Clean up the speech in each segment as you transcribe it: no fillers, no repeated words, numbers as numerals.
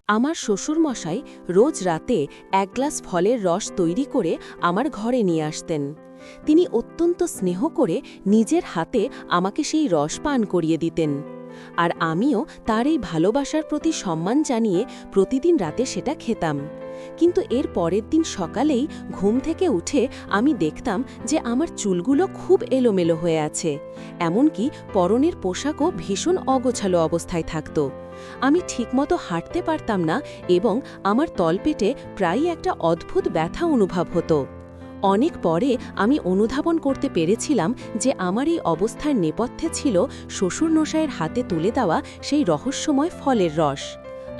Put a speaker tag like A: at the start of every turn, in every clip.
A: আমার শ্বশুরমশাই রোজ রাতে এক গ্লাস ফলের রস তৈরি করে আমার ঘরে নিয়ে আসতেন। তিনি অত্যন্ত স্নেহ করে নিজের হাতে আমাকে সেই রস পান করিয়ে দিতেন, আর আমিও তার এই ভালোবাসার প্রতি সম্মান জানিয়ে প্রতিদিন রাতে সেটা খেতাম। কিন্তু এর পরের দিন সকালেই ঘুম থেকে উঠে আমি দেখতাম যে আমার চুলগুলো খুব এলোমেলো হয়ে আছে, এমনকি পরনের পোশাকও ভীষণ অগোছালো অবস্থায় থাকত। আমি ঠিকমতো হাঁটতে পারতাম না এবং আমার তলপেটে প্রায়ই একটা অদ্ভুত ব্যথা অনুভব হতো। অনেক পরে আমি অনুধাবন করতে পেরেছিলাম যে আমার এই অবস্থার নেপথ্যে ছিল শ্বশুরমশাইয়ের হাতে তুলে দেওয়া সেই রহস্যময় ফলের রস।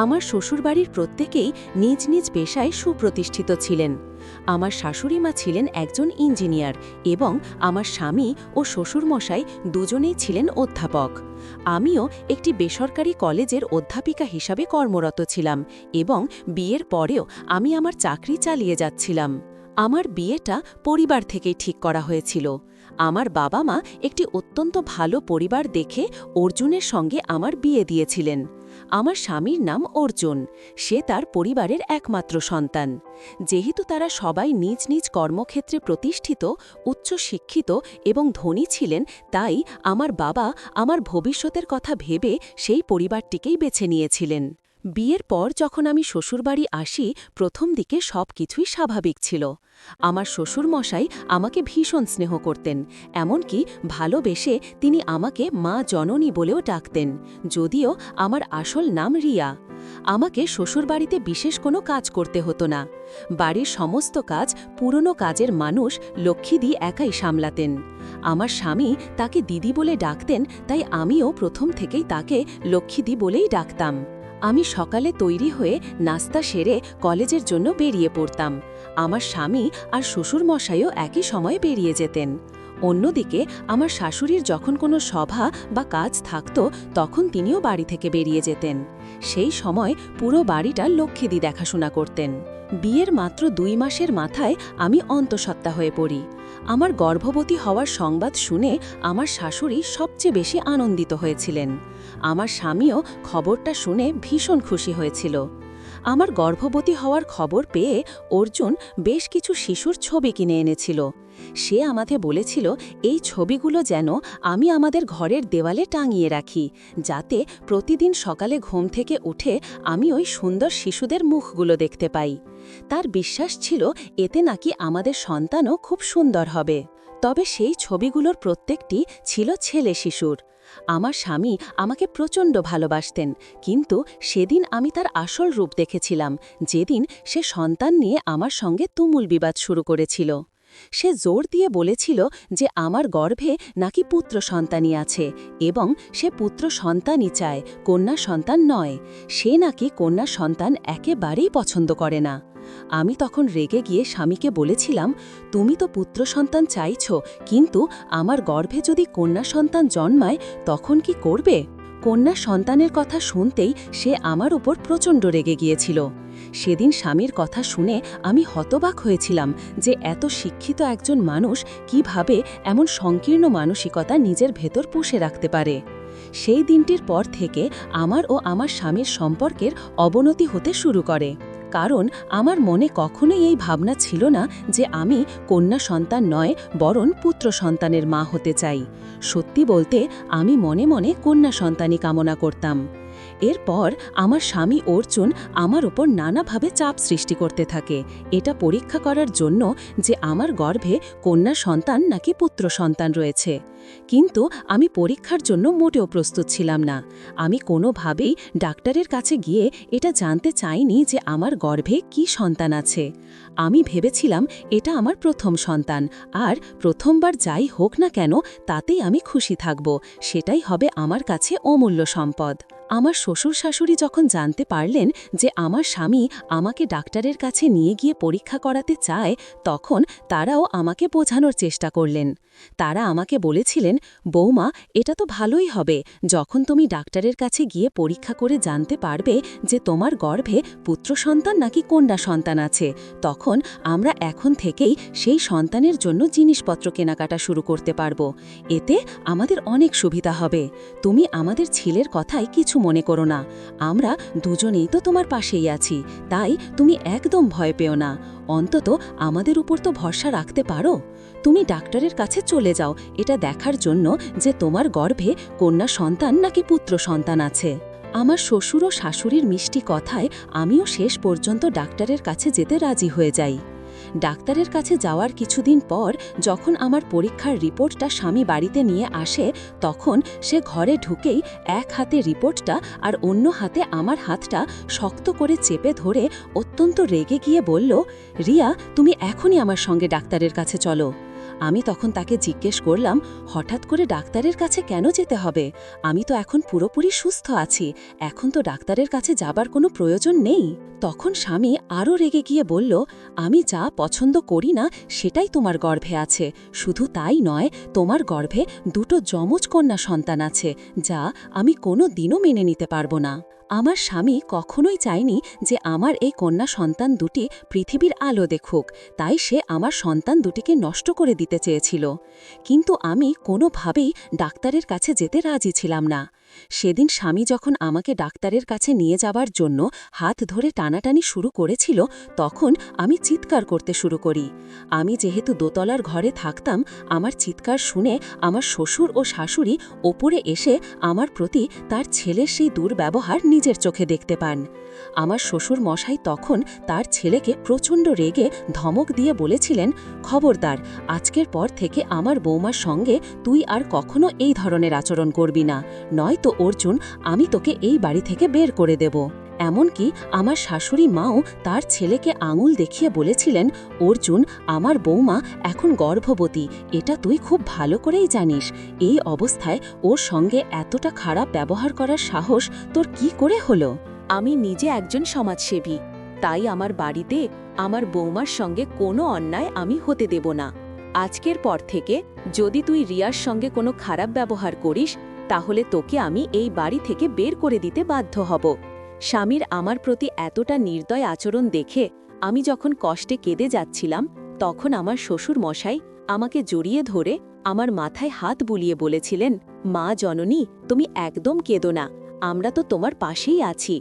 A: আমার শ্বশুরবাড়ির প্রত্যেকেই নিজ নিজ পেশায় সুপ্রতিষ্ঠিত ছিলেন। আমার শাশুড়িমা ছিলেন একজন ইঞ্জিনিয়ার এবং আমার স্বামী ও শ্বশুরমশাই দুজনেই ছিলেন অধ্যাপক। আমিও একটি বেসরকারি কলেজের অধ্যাপিকা হিসাবে কর্মরত ছিলাম এবং বিয়ের পরেও আমি আমার চাকরি চালিয়ে যাচ্ছিলাম। আমার বিয়েটা পরিবার থেকেই ঠিক করা হয়েছিল। আমার বাবা মা একটি অত্যন্ত ভালো পরিবার দেখে অর্জুনের সঙ্গে আমার বিয়ে দিয়েছিলেন। আমার স্বামীর নাম অর্জুন, সে তার পরিবারের একমাত্র সন্তান। যেহেতু তারা সবাই নিজ নিজ কর্মক্ষেত্রে প্রতিষ্ঠিত, উচ্চ শিক্ষিত এবং ধনী ছিলেন, তাই আমার বাবা আমার ভবিষ্যতের কথা ভেবে সেই পরিবারটিকেই বেছে নিয়েছিলেন। বিয়ের পর যখন আমি শ্বশুরবাড়ি আসি, প্রথম দিকে সব কিছুই স্বাভাবিক ছিল। আমার শ্বশুরমশাই আমাকে ভীষণ স্নেহ করতেন, এমনকি ভালোবেসে তিনি আমাকে মা জননী বলেও ডাকতেন, যদিও আমার আসল নাম রিয়া। আমাকে শ্বশুরবাড়িতে বিশেষ কোনো কাজ করতে হতো না। বাড়ির সমস্ত কাজ পুরনো কাজের মানুষ লক্ষ্মীদি একাই সামলাতেন। আমার স্বামী তাকে দিদি বলে ডাকতেন, তাই আমিও প্রথম থেকেই তাকে লক্ষ্মীদি বলেই ডাকতাম। আমি সকালে তৈরি হয়ে নাস্তা সেরে কলেজের জন্য বেরিয়ে পড়তাম। আমার স্বামী আর শ্বশুরমশাইও একই সময়ে বেরিয়ে যেতেন। অন্যদিকে আমার শাশুড়ির যখন কোনো সভা বা কাজ থাকত, তখন তিনিও বাড়ি থেকে বেরিয়ে যেতেন। সেই সময় পুরো বাড়িটা লক্ষ্মীদি দেখাশোনা করতেন। বিয়ের মাত্র 2 মাসের মাথায় আমি অন্তঃসত্ত্বা হয়ে পড়ি। আমার গর্ভবতী হওয়ার সংবাদ শুনে আমার শাশুড়ি সবচেয়ে বেশি আনন্দিত হয়েছিলেন। আমার স্বামীও খবরটা শুনে ভীষণ খুশি হয়েছিল। আমার গর্ভবতী হওয়ার খবর পেয়ে অর্জুন বেশ কিছু শিশুর ছবি কিনে এনেছিল। সে আমাকে বলেছিল এই ছবিগুলো যেন আমি আমাদের ঘরের দেওয়ালে টাঙিয়ে রাখি, যাতে প্রতিদিন সকালে ঘুম থেকে উঠে আমি ওই সুন্দর শিশুদের মুখগুলো দেখতে পাই। তার বিশ্বাস ছিল এতে নাকি আমাদের সন্তানও খুব সুন্দর হবে। তবে সেই ছবিগুলোর প্রত্যেকটি ছিল ছেলে শিশুর। আমার স্বামী আমাকে প্রচণ্ড ভালোবাসতেন, কিন্তু সেদিন আমি তার আসল রূপ দেখেছিলাম, যেদিন সে সন্তান নিয়ে আমার সঙ্গে তুমুল বিবাদ শুরু করেছিল। সে জোর দিয়ে বলেছিল যে আমার গর্ভে নাকি পুত্র সন্তানই আছে এবং সে পুত্র সন্তানই চায়, কন্যা সন্তান নয়। সে নাকি কন্যা সন্তান একেবারেই পছন্দ করে না। আমি তখন রেগে গিয়ে স্বামীকে বলেছিলাম, তুমি তো পুত্র সন্তান চাইছ, কিন্তু আমার গর্ভে যদি কন্যা সন্তান জন্মায় তখন কি করবে? কন্যা সন্তানের কথা শুনতেই সে আমার উপর প্রচণ্ড রেগে গিয়েছিল। সেদিন স্বামীর কথা শুনে আমি হতবাক হয়েছিলাম যে এত শিক্ষিত একজন মানুষ কিভাবে এমন সংকীর্ণ মানসিকতা নিজের ভেতর পুষে রাখতে পারে। সেই দিনটির পর থেকে আমার ও আমার স্বামীর সম্পর্কের অবনতি হতে শুরু করে, কারণ আমার মনে কখনোই এই ভাবনা ছিল না যে আমি কন্যা সন্তান নয়, বরং পুত্র সন্তানের মা হতে চাই। সত্যি বলতে আমি মনে মনে কন্যা সন্তানই কামনা করতাম। এরপর আমার স্বামী অর্জুন আমার ওপর নানাভাবে চাপ সৃষ্টি করতে থাকে, এটা পরীক্ষা করার জন্য যে আমার গর্ভে কন্যা সন্তান নাকি পুত্র সন্তান রয়েছে। কিন্তু আমি পরীক্ষার জন্য মোটেও প্রস্তুত ছিলাম না। আমি কোনোভাবেই ডাক্তারের কাছে গিয়ে এটা জানতে চাইনি যে আমার গর্ভে কি সন্তান আছে। আমি ভেবেছিলাম এটা আমার প্রথম সন্তান, আর প্রথমবার যাই হোক না কেন তাতেই আমি খুশি থাকব, সেটাই হবে আমার কাছে অমূল্য সম্পদ। আমার শ্বশুর শাশুড়ি যখন জানতে পারলেন যে আমার স্বামী আমাকে ডাক্তারের কাছে নিয়ে গিয়ে পরীক্ষা করাতে চায়, তখন তারাও আমাকে বোঝানোর চেষ্টা করলেন। তারা আমাকে বলেছিলেন, বৌমা, এটা তো ভালোই হবে, যখন তুমি ডাক্তারের কাছে গিয়ে পরীক্ষা করে জানতে পারবে যে তোমার গর্ভে পুত্র সন্তান নাকি কন্যা সন্তান আছে, তখন আমরা এখন থেকেই সেই সন্তানের জন্য জিনিসপত্র কেনাকাটা শুরু করতে পারব। এতে আমাদের অনেক সুবিধা হবে। তুমি আমাদের ছেলের কথায় কিছু মনে করো না, আমরা দুজনেই তো তোমার পাশেই আছি, তাই তুমি একদম ভয় পেও না। অন্তত আমাদের উপর তো ভরসা রাখতে পারো। তুমি ডাক্তারের কাছে চলে যাও এটা দেখার জন্য যে তোমার গর্ভে কন্যা সন্তান নাকি পুত্র সন্তান আছে। আমার শ্বশুর ও শাশুড়ির মিষ্টি কথায় আমিও শেষ পর্যন্ত ডাক্তারের কাছে যেতে রাজি হয়ে যাই। ডাক্তারের কাছে যাওয়ার কিছুদিন পর যখন আমার পরীক্ষার রিপোর্টটা স্বামী বাড়িতে নিয়ে আসে, তখন সে ঘরে ঢুকেই এক হাতে রিপোর্টটা আর অন্য হাতে আমার হাতটা শক্ত করে চেপে ধরে অত্যন্ত রেগে গিয়ে বলল, রিয়া, তুমি এখনই আমার সঙ্গে ডাক্তারের কাছে চলো। আমি তখন তাকে জিজ্ঞেস করলাম, হঠাৎ করে ডাক্তারের কাছে কেন যেতে হবে? আমি তো এখন পুরোপুরি সুস্থ আছি, এখন তো ডাক্তারের কাছে যাবার কোনো প্রয়োজন নেই। তখন স্বামী আরও রেগে গিয়ে বলল, আমি যা পছন্দ করি না সেটাই তোমার গর্ভে আছে। শুধু তাই নয়, তোমার গর্ভে দুটো যমজ কন্যা সন্তান আছে, যা আমি কোনো দিনও মেনে নিতে পারবো না। আমার স্বামী কখনোই চায়নি যে আমার এই কন্যা সন্তান দুটি পৃথিবীর আলো দেখুক, তাই সে আমার সন্তান দুটিকে নষ্ট করে দিতে চেয়েছিল। কিন্তু আমি কোনোভাবেই ডাক্তারের কাছে যেতে রাজি ছিলাম না। সেদিন স্বামী যখন আমাকে ডাক্তারের কাছে নিয়ে যাবার জন্য হাত ধরে টানাটানি শুরু করেছিল, তখন আমি চিৎকার করতে শুরু করি। আমি যেহেতু দোতলার ঘরে থাকতাম, আমার চিৎকার শুনে আমার শ্বশুর ও শাশুড়ি ওপরে এসে আমার প্রতি তার ছেলের সেই দুর্ব্যবহার নিজের চোখে দেখতে পান। আমার শ্বশুর মশাই তখন তার ছেলেকে প্রচণ্ড রেগে ধমক দিয়ে বলেছিলেন, খবরদার, আজকের পর থেকে আমার বৌমার সঙ্গে তুই আর কখনো এই ধরনের আচরণ করবি না, নয়তো অর্জুন, আমি তোকে এই বাড়ি থেকে বের করে দেব। এমনকি আমার শাশুড়ি মাও তার ছেলেকে আঙুল দেখিয়ে বলেছিলেন, অর্জুন, আমার বৌমা এখন গর্ভবতী, এটা তুই খুব ভালো করেই জানিস। এই অবস্থায় ওর সঙ্গে এতটা খারাপ ব্যবহার করার সাহস তোর কি করে হলো? আমি নিজে একজন সমাজসেবী, তাই আমার বাড়িতে আমার বৌমার সঙ্গে কোনো অন্যায় আমি হতে দেব না। আজকের পর থেকে যদি তুই রিয়ার সঙ্গে কোনো খারাপ ব্যবহার করিস, তাহলে তোকে আমি এই বাড়ি থেকে বের করে দিতে বাধ্য হব। স্বামীর আমার প্রতি এতটা নির্দয় আচরণ দেখে আমি যখন কষ্টে কেঁদে যাচ্ছিলাম, তখন আমার শ্বশুর মশাই আমাকে জড়িয়ে ধরে আমার মাথায় হাত বুলিয়ে বলেছিলেন, মা জননী, তুমি একদম কেঁদো না, আমরা তো তোমার পাশেই আছি।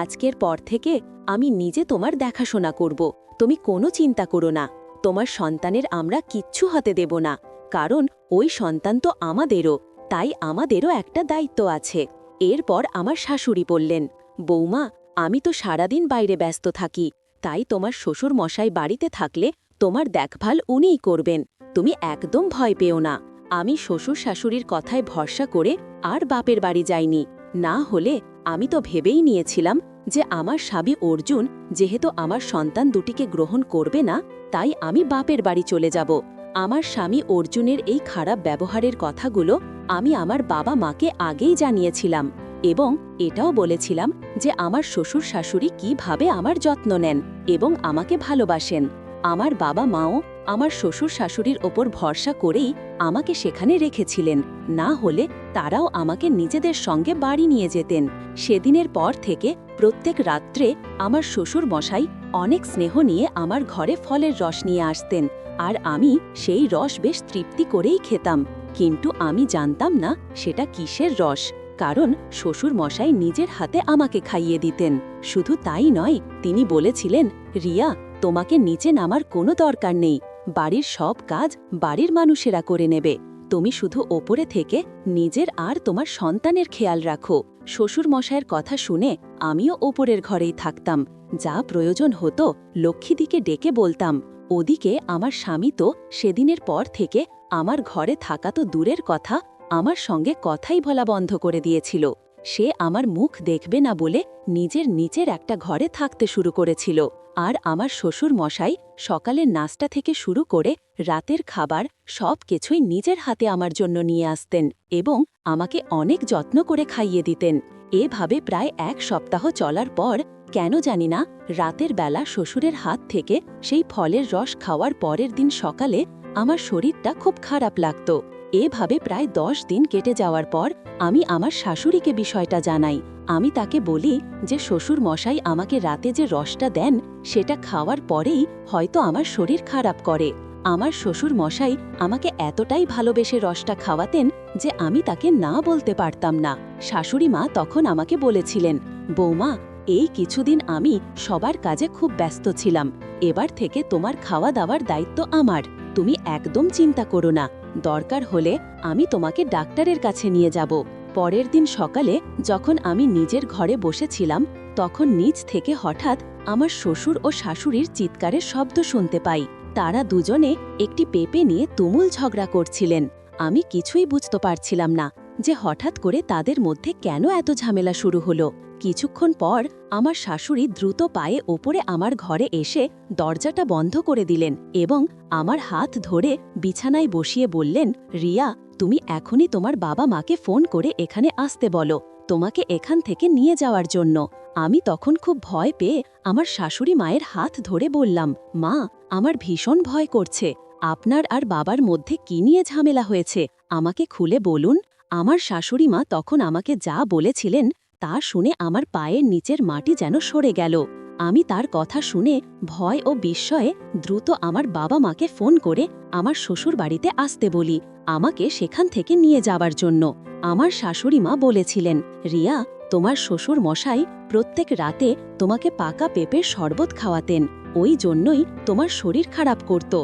A: আজকের পর থেকে আমি নিজে তোমার দেখাশোনা করব, তুমি কোনো চিন্তা করো না। তোমার সন্তানের আমরা কিচ্ছু হতে দেব না, কারণ ওই সন্তান তো আমাদেরও, তাই আমাদেরও একটা দায়িত্ব আছে। এরপর আমার শাশুড়ি বললেন, বৌমা, আমি তো সারাদিন বাইরে ব্যস্ত থাকি, তাই তোমার শ্বশুর মশাই বাড়িতে থাকলে তোমার দেখভাল উনিই করবেন, তুমি একদম ভয় পেও না। আমি শ্বশুর শাশুড়ির কথায় ভরসা করে আর বাপের বাড়ি যাইনি, না হলে আমি তো ভেবেই নিয়েছিলাম যে আমার স্বামী অর্জুন যেহেতু আমার সন্তান দুটিকে গ্রহণ করবে না, তাই আমি বাপের বাড়ি চলে যাব। আমার স্বামী অর্জুনের এই খারাপ ব্যবহারের কথাগুলো আমি আমার বাবা মাকে আগেই জানিয়েছিলাম এবং এটাও বলেছিলাম যে আমার শ্বশুর শাশুড়ি কিভাবে আমার যত্ন নেন এবং আমাকে ভালোবাসেন। আমার বাবা মাও আমার শ্বশুর শাশুড়ির ওপর ভরসা করেই আমাকে সেখানে রেখেছিলেন, না হলে তারাও আমাকে নিজেদের সঙ্গে বাড়ি নিয়ে যেতেন। সেদিনের পর থেকে প্রত্যেক রাত্রে আমার শ্বশুর মশাই অনেক স্নেহ নিয়ে আমার ঘরে ফলের রস নিয়ে আসতেন, আর আমি সেই রস বেশ তৃপ্তি করেই খেতাম। কিন্তু আমি জানতাম না সেটা কিসের রস, কারণ শ্বশুর মশাই নিজের হাতে আমাকে খাইয়ে দিতেন। শুধু তাই নয়, তিনি বলেছিলেন, রিয়া, তোমাকে নিচে নামার কোনো দরকার নেই, বাড়ির সব কাজ বাড়ির মানুষেরা করে নেবে, তুমি শুধু ওপরে থেকে নিজের আর তোমার সন্তানের খেয়াল রাখো। শ্বশুর মশাইয়ের কথা শুনে আমিও ওপরের ঘরেই থাকতাম, যা প্রয়োজন হতো লক্ষ্মীদিকে ডেকে বলতাম। ওদিকে আমার স্বামী তো সেদিনের পর থেকে আমার ঘরে থাকা তো দূরের কথা, আমার সঙ্গে কথাই বলা বন্ধ করে দিয়েছিল। সে আমার মুখ দেখবে না বলে নিজের নিচের একটা ঘরে থাকতে শুরু করেছিল। আর আমার শ্বশুর মশাই সকালের নাস্তা থেকে শুরু করে রাতের খাবার সব কিছুই নিজের হাতে আমার জন্য নিয়ে আসতেন এবং আমাকে অনেক যত্ন করে খাইয়ে দিতেন। এভাবে প্রায় 1 সপ্তাহ চলার পর কেন জানি না, রাতের বেলা শ্বশুরের হাত থেকে সেই ফলের রস খাওয়ার পরের দিন সকালে আমার শরীরটা খুব খারাপ লাগত। এভাবে প্রায় 10 দিন কেটে যাওয়ার পর আমি আমার শাশুড়িকে বিষয়টা জানাই। আমি তাকে বলি যে শ্বশুর মশাই আমাকে রাতে যে রসটা দেন সেটা খাওয়ার পরেই হয়তো আমার শরীর খারাপ করে।
B: আমার শ্বশুর মশাই আমাকে এতটাই ভালোবেসে রসটা খাওয়াতেন যে আমি তাকে না বলতে পারতাম না। শাশুড়ি মা তখন আমাকে বলেছিলেন, বৌমা, এই কিছুদিন আমি সবার কাজে খুব ব্যস্ত ছিলাম, এবার থেকে তোমার খাওয়া দাওয়ার দায়িত্ব আমার। তুমি একদম চিন্তা করো না, দরকার হলে আমি তোমাকে ডাক্তারের কাছে নিয়ে যাব। পরের দিন সকালে যখন আমি নিজের ঘরে বসেছিলাম, তখন নিচ থেকে হঠাৎ আমার শ্বশুর ও শাশুড়ির চিৎকারের শব্দ শুনতে পাই। তারা দুজনে একটি পেঁপে নিয়ে তুমুল ঝগড়া করছিলেন। আমি কিছুই বুঝতে পারছিলাম না যে হঠাৎ করে তাদের মধ্যে কেন এত ঝামেলা শুরু হলো। কিছুক্ষণ পর আমার শাশুড়ি দ্রুত পায়ে ওপরে আমার ঘরে এসে দরজাটা বন্ধ করে দিলেন এবং আমার হাত ধরে বিছানায় বসিয়ে বললেন, রিয়া, তুমি এখনই তোমার বাবা মাকে ফোন করে এখানে আসতে বলো, তোমাকে এখান থেকে নিয়ে যাওয়ার জন্য। আমি তখন খুব ভয় পেয়ে আমার শাশুড়ি মায়ের হাত ধরে বললাম, মা, আমার ভীষণ ভয় করছে। আপনার আর বাবার মধ্যে কি নিয়ে ঝামেলা হয়েছে আমাকে খুলে বলুন। আমার শাশুড়ি মা তখন আমাকে যা বলেছিলেন তা শুনে আমার পায়ের নিচের মাটি যেন সরে গেল। আমি তার কথা শুনে ভয় ও বিস্ময়ে দ্রুত আমার বাবা মাকে ফোন করে আমার শ্বশুর বাড়িতে আসতে বলি, আমাকে সেখান থেকে নিয়ে যাবার জন্য। আমার শাশুড়ি মা বলেছিলেন, রিয়া, তোমার শ্বশুর মশাই প্রত্যেক রাতে তোমাকে পাকা পেঁপের শরবত খাওয়াতেন, ওই জন্যই তোমার শরীর খারাপ করত।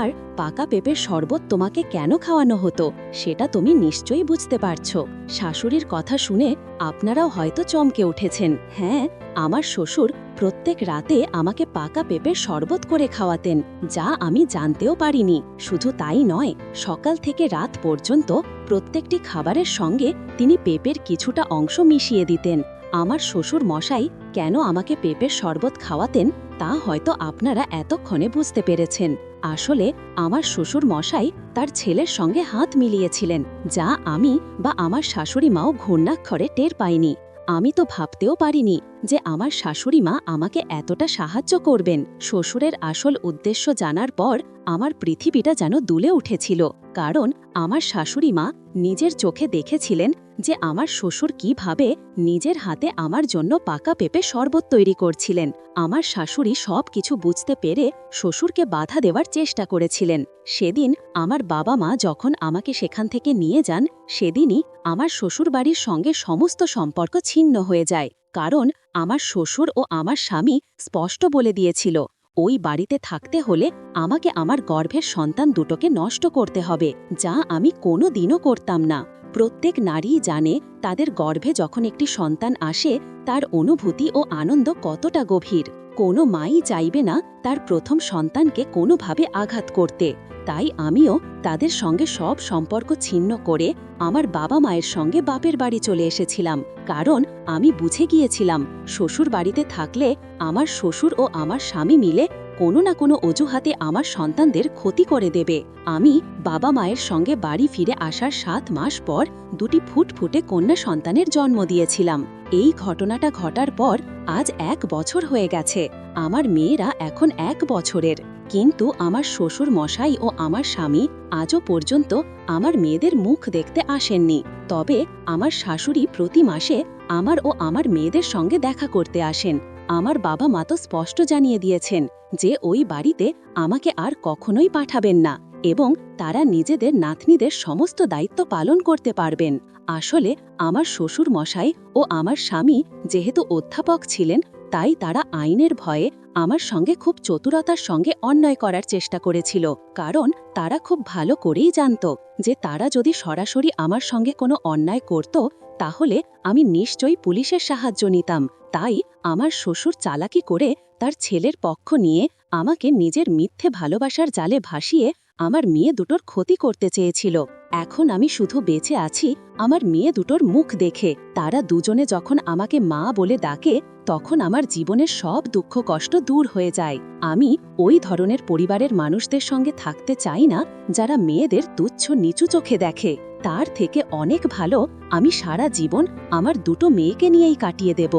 B: আর পাকা পেঁপের শরবত তোমাকে কেন খাওয়ানো হতো সেটা তুমি নিশ্চয়ই বুঝতে পারছো। শাশুড়ির কথা শুনে আপনারাও হয়তো চমকে উঠেছেন। হ্যাঁ, আমার শ্বশুর প্রত্যেক রাতে আমাকে পাকা পেঁপের শরবত করে খাওয়াতেন, যা আমি জানতেও পারিনি। শুধু তাই নয়, সকাল থেকে রাত পর্যন্ত প্রত্যেকটি খাবারের সঙ্গে তিনি পেঁপের কিছুটা অংশ মিশিয়ে দিতেন। আমার শ্বশুর মশাই কেন আমাকে পেঁপের শরবত খাওয়াতেন তা হয়তো আপনারা এতক্ষণে বুঝতে পেরেছেন। আসলে আমার শ্বশুর মশাই তার ছেলের সঙ্গে হাত মিলিয়েছিলেন, যা আমি বা আমার শাশুড়ি মাও ঘূর্ণাক্ষরে টের পাইনি। আমি তো ভাবতেও পারিনি যে আমার শাশুড়ি মা আমাকে এতটা সাহায্য করবেন। শ্বশুরের আসল উদ্দেশ্য জানার পর আমার পৃথিবীটা যেন দুলে উঠেছিল, কারণ আমার শাশুড়ি মা নিজের চোখে দেখেছিলেন যে আমার শ্বশুর কিভাবে নিজের হাতে আমার জন্য পাকা পেঁপে শরবত তৈরি করছিলেন। আমার শাশুড়ি সব কিছু বুঝতে পেরে শ্বশুরকে বাধা দেওয়ার চেষ্টা করেছিলেন। সেদিন আমার বাবা মা যখন আমাকে সেখান থেকে নিয়ে যান, সেদিনই আমার শ্বশুর বাড়ির সঙ্গে সমস্ত সম্পর্ক ছিন্ন হয়ে যায়, কারণ আমার শ্বশুর ও আমার স্বামী স্পষ্ট বলে দিয়েছিল, ওই বাড়িতে থাকতে হলে আমাকে আমার গর্ভের সন্তান দুটোকে নষ্ট করতে হবে, যা আমি কোনো দিনও করতাম না। প্রত্যেক নারীই জানে তাদের গর্ভে যখন একটি সন্তান আসে তার অনুভূতি ও আনন্দ কতটা গভীর। কোনো মাই চাইবে না তার প্রথম সন্তানকে কোনোভাবে আঘাত করতে। তাই আমিও তাদের সঙ্গে সব সম্পর্ক ছিন্ন করে আমার বাবা মায়ের সঙ্গে বাপের বাড়ি চলে এসেছিলাম, কারণ আমি বুঝে গিয়েছিলাম শ্বশুর বাড়িতে থাকলে আমার শ্বশুর ও আমার স্বামী মিলে কোনো না কোনো অজুহাতে আমার সন্তানদের ক্ষতি করে দেবে। আমি বাবা মায়ের সঙ্গে বাড়ি ফিরে আসার 7 মাস পর দুটি ফুটফুটে কন্যা সন্তানের জন্ম দিয়েছিলাম। এই ঘটনাটা ঘটার পর আজ 1 বছর হয়ে গেছে। আমার মেয়েরা এখন 1 বছরের, কিন্তু আমার শ্বশুর মশাই ও আমার স্বামী আজও পর্যন্ত আমার মেয়েদের মুখ দেখতে আসেননি। তবে আমার শাশুড়ি প্রতি মাসে আমার ও আমার মেয়েদের সঙ্গে দেখা করতে আসেন। আমার বাবা মা তো স্পষ্ট জানিয়ে দিয়েছেন যে ওই বাড়িতে আমাকে আর কখনোই পাঠাবেন না এবং তারা নিজেদের নাতনিদের সমস্ত দায়িত্ব পালন করতে পারবেন। আসলে আমার শ্বশুর মশাই ও আমার স্বামী যেহেতু অধ্যাপক ছিলেন, তাই তারা আইনের ভয়ে আমার সঙ্গে খুব চতুরতার সঙ্গে অন্যায় করার চেষ্টা করেছিল, কারণ তারা খুব ভালো করেই জানত যে তারা যদি সরাসরি আমার সঙ্গে কোনো অন্যায় করত তাহলে আমি নিশ্চয়ই পুলিশের সাহায্য নিতাম। তাই আমার শ্বশুর চালাকি করে তার ছেলের পক্ষ নিয়ে আমাকে নিজের মিথ্যে ভালোবাসার জালে ভাসিয়ে আমার মেয়ে দুটোর ক্ষতি করতে চেয়েছিল। এখন আমি শুধু বেঁচে আছি আমার মেয়ে দুটোর মুখ দেখে। তারা দুজনে যখন আমাকে মা বলে ডাকে তখন আমার জীবনের সব দুঃখ কষ্ট দূর হয়ে যায়। আমি ওই ধরনের পরিবারের মানুষদের সঙ্গে থাকতে চাই না যারা মেয়েদের তুচ্ছ নিচু চোখে দেখে। তার থেকে অনেক ভালো আমি সারা জীবন আমার দুটো মেয়েকে নিয়েই কাটিয়ে দেব।